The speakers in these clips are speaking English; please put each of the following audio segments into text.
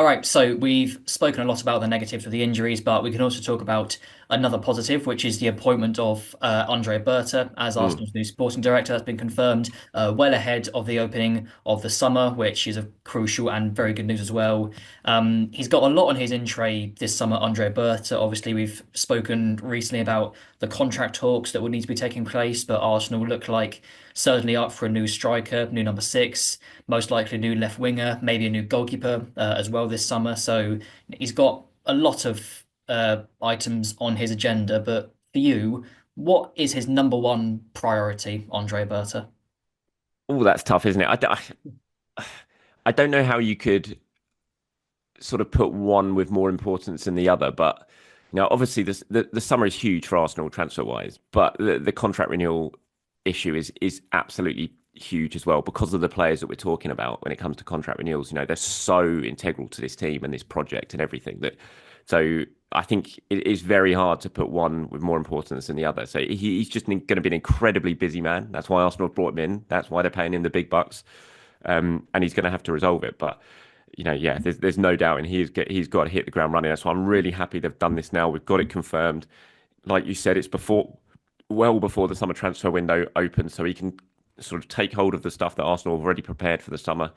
All right, so we've spoken a lot about the negatives of the injuries, but we can also talk about another positive, which is the appointment of Andre Berta as Mm. Arsenal's new sporting director. That's been confirmed well ahead of the opening of the summer, which is a crucial and very good news as well. He's got a lot on his in tray this summer, Andre Berta. Obviously, we've spoken recently about the contract talks that would need to be taking place, but Arsenal look like certainly up for a new striker, new number six, most likely a new left winger, maybe a new goalkeeper as well this summer. So he's got a lot of items on his agenda. But for you, what is his number one priority, Andre Berta? Oh, that's tough, isn't it? I don't know how you could sort of put one with more importance than the other, but obviously the summer is huge for Arsenal transfer wise, but the contract renewal issue is absolutely huge as well because of the players that we're talking about when it comes to contract renewals. They're so integral to this team and this project and everything that so I think it is very hard to put one with more importance than the other. So he's just going to be an incredibly busy man. That's why Arsenal brought him in. That's why they're paying him the big bucks. And he's going to have to resolve it. But yeah, there's no doubt, and he's got to hit the ground running. That's why I'm really happy they've done this now. We've got it confirmed. Like you said, it's well before the summer transfer window opens, so he can sort of take hold of the stuff that Arsenal have already prepared for the summer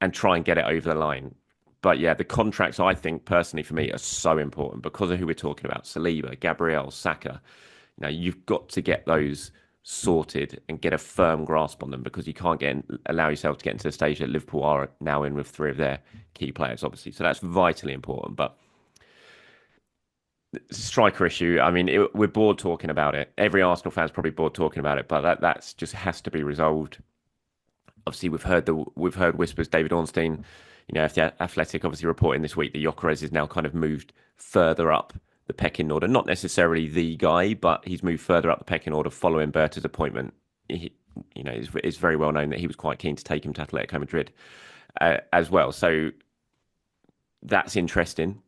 and try and get it over the line. But yeah, the contracts I think personally for me are so important because of who we're talking about: Saliba, Gabriel, Saka. You've got to get those sorted and get a firm grasp on them because you can't allow yourself to get into the stage that Liverpool are now in with three of their key players, obviously. So that's vitally important. But striker issue, I mean, we're bored talking about it. Every Arsenal fan's probably bored talking about it, but that's just has to be resolved. Obviously, we've heard whispers. David Ornstein, if the Athletic obviously reporting this week that Gyökeres is now kind of moved further up the pecking order. Not necessarily the guy, but he's moved further up the pecking order following Berta's appointment. It's very well known that he was quite keen to take him to Atletico Madrid as well. So that's interesting.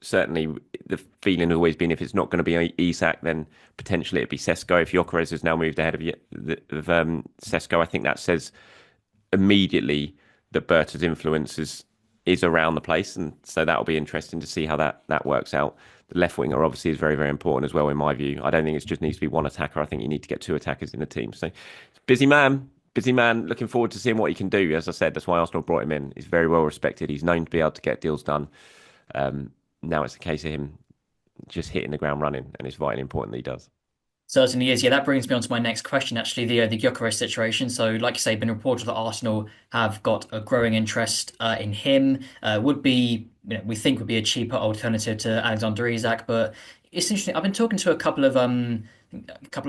Certainly the feeling has always been if it's not going to be Isak, then potentially it'd be Šeško. If Gyökeres has now moved ahead of Šeško, I think that says immediately that Berta's influence is around the place, and so that'll be interesting to see how that works out. The left winger obviously is very very important as well in my view. I don't think it just needs to be one attacker. I think you need to get two attackers in the team. So busy man. Busy man, looking forward to seeing what he can do. As I said, that's why Arsenal brought him in. He's very well respected. He's known to be able to get deals done. Now it's a case of him just hitting the ground running, and it's vitally important that he does. Certainly is. Yeah, that brings me on to my next question, actually, the Gyökeres situation. So, like you say, been reported that Arsenal have got a growing interest in him. Would be, we think would be a cheaper alternative to Alexander Isak. But it's interesting. I've been talking to a couple of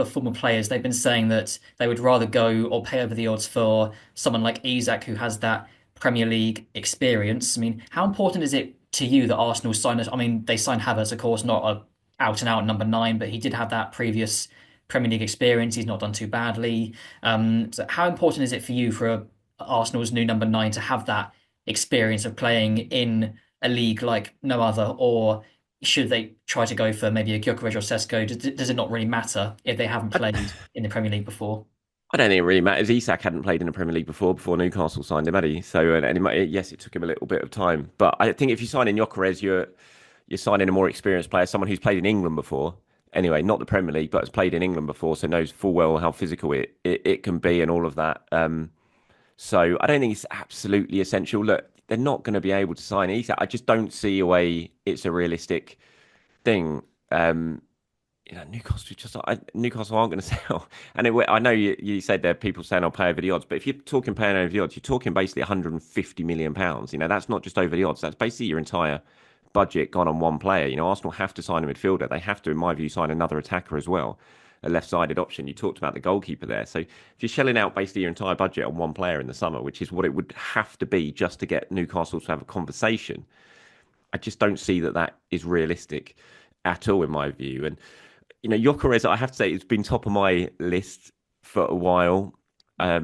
former players. They've been saying that they would rather go or pay over the odds for someone like Isak who has that Premier League experience. I mean, how important is it to you that Arsenal signed it? I mean, they signed Havertz, of course, not a out and out number nine, but he did have that previous Premier League experience. He's not done too badly. So how important is it for you for Arsenal's new number nine to have that experience of playing in a league like no other, or should they try to go for maybe a Gyökeres or Šeško? Does it not really matter if they haven't played in the Premier League before? I don't think it really matters. Isak hadn't played in the Premier League before Newcastle signed him, had he? So, yes, it took him a little bit of time. But I think if you sign in Gyökeres, you're signing a more experienced player, someone who's played in England before. Anyway, not the Premier League, but has played in England before, so knows full well how physical it can be and all of that. So I don't think it's absolutely essential. Look, they're not going to be able to sign Isak. I just don't see a way it's a realistic thing. Newcastle aren't going to sell. And I know you said there are people saying I'll pay over the odds, but if you're talking paying over the odds, you're talking basically 150 million pounds. That's not just over the odds. That's basically your entire budget gone on one player. Arsenal have to sign a midfielder. They have to, in my view, sign another attacker as well, a left-sided option. You talked about the goalkeeper there. So if you're shelling out basically your entire budget on one player in the summer, which is what it would have to be just to get Newcastle to have a conversation, I just don't see that is realistic at all in my view. And Gyökeres, I have to say, it's been top of my list for a while. I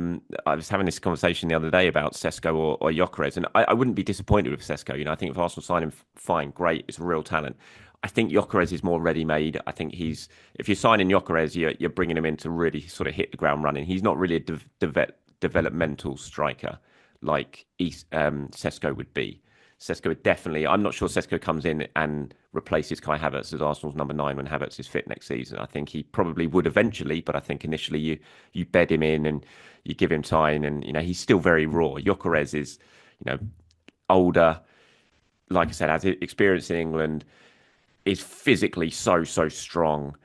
was having this conversation the other day about Šeško or Gyökeres, and I wouldn't be disappointed with Šeško. I think if Arsenal sign him, fine, great, it's a real talent. I think Gyökeres is more ready-made. I think if you're signing Gyökeres, you're bringing him in to really sort of hit the ground running. He's not really a developmental striker like Šeško would be. Šeško would definitely. I'm not sure Šeško comes in and replaces Kai Havertz as Arsenal's number 9 when Havertz is fit next season. I think he probably would eventually, but I think initially you bed him in and you give him time, and he's still very raw. Gyökeres is older, like I said, has experience in England, is physically so strong,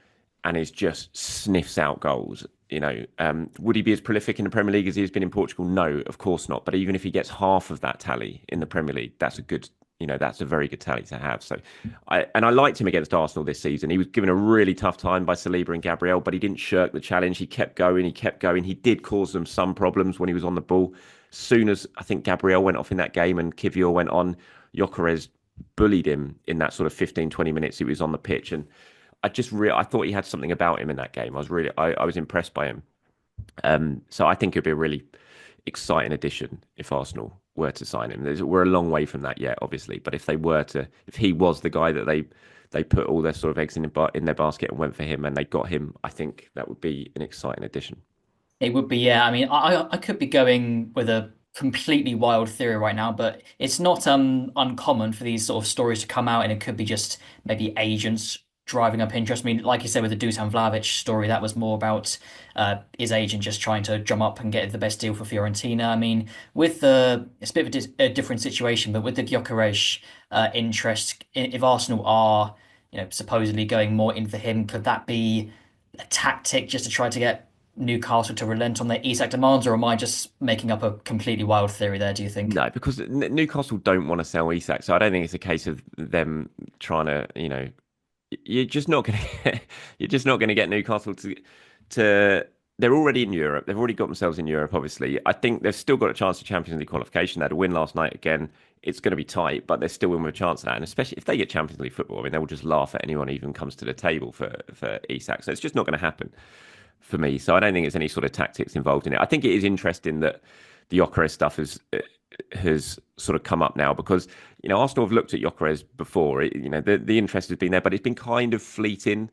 and is just sniffs out goals. Would he be as prolific in the Premier League as he has been in Portugal? No, of course not. But even if he gets half of that tally in the Premier League, that's a very good tally to have. So, I liked him against Arsenal this season. He was given a really tough time by Saliba and Gabriel, but he didn't shirk the challenge. He kept going. He kept going. He did cause them some problems when he was on the ball. Soon as I think Gabriel went off in that game and Kivior went on, Gyökeres bullied him in that sort of 15, 20 minutes he was on the pitch. And I thought he had something about him in that game. I was impressed by him. So I think it'd be a really exciting addition if Arsenal were to sign him. We're a long way from that yet, obviously, but if he was the guy that they put all their sort of eggs in their basket and went for him and they got him, I think that would be an exciting addition. It would be, yeah. I mean, I could be going with a completely wild theory right now, but it's not uncommon for these sort of stories to come out, and it could be just maybe agents driving up interest. I mean, like you said with the Dusan Vlahovic story, that was more about his agent just trying to drum up and get the best deal for Fiorentina. I mean, it's a bit of a different situation, but with the Gyökeres interest, if Arsenal are supposedly going more in for him, could that be a tactic just to try to get Newcastle to relent on their Isak demands, or am I just making up a completely wild theory there, do you think? No, because Newcastle don't want to sell Isak, so I don't think it's a case of them trying to, you're just not going to get, you're just not going to get Newcastle to. They're already in Europe. They've already got themselves in Europe. Obviously, I think they've still got a chance of Champions League qualification. They had a win last night again. It's going to be tight, but they're still in with a chance of that. And especially if they get Champions League football, I mean, they will just laugh at anyone who even comes to the table for Isak. So it's just not going to happen for me. So I don't think there's any sort of tactics involved in it. I think it is interesting that the Gyökeres stuff has sort of come up now because Arsenal have looked at Gyökeres before. The interest has been there, but it's been kind of fleeting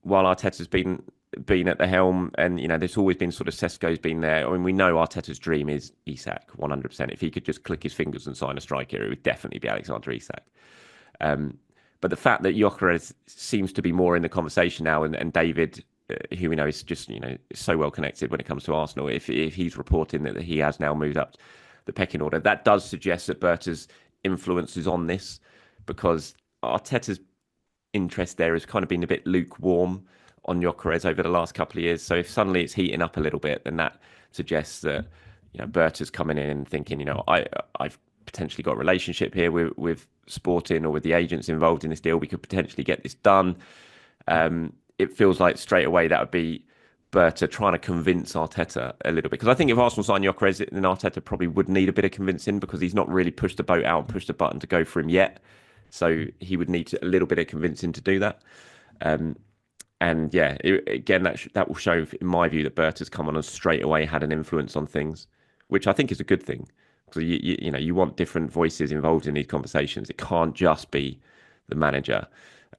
while Arteta's been at the helm, and there's always been sort of Šeško's been there. I mean, we know Arteta's dream is Isak 100%. If he could just click his fingers and sign a striker, it would definitely be Alexander Isak. But the fact that Gyökeres seems to be more in the conversation now, and David, who we know is just so well connected when it comes to Arsenal, if he's reporting that he has now moved up the pecking order, that does suggest that Berta's influence is on this, because Arteta's interest there has kind of been a bit lukewarm on Gyökeres over the last couple of years. So if suddenly it's heating up a little bit, then that suggests that Berta's coming in and thinking, I've potentially got a relationship here with Sporting or with the agents involved in this deal. We could potentially get this done. It feels like straight away that would be Berta trying to convince Arteta a little bit. Because I think if Arsenal sign Gyökeres, then Arteta probably would need a bit of convincing, because he's not really pushed the boat out and pushed the button to go for him yet. So he would need a little bit of convincing to do that. And yeah, again, that will show, in my view, that Berta's come on and straight away had an influence on things, which I think is a good thing. Because you want different voices involved in these conversations. It can't just be the manager,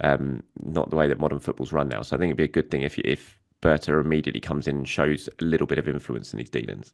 not the way that modern football's run now. So I think it'd be a good thing if Berta immediately comes in and shows a little bit of influence in these dealings.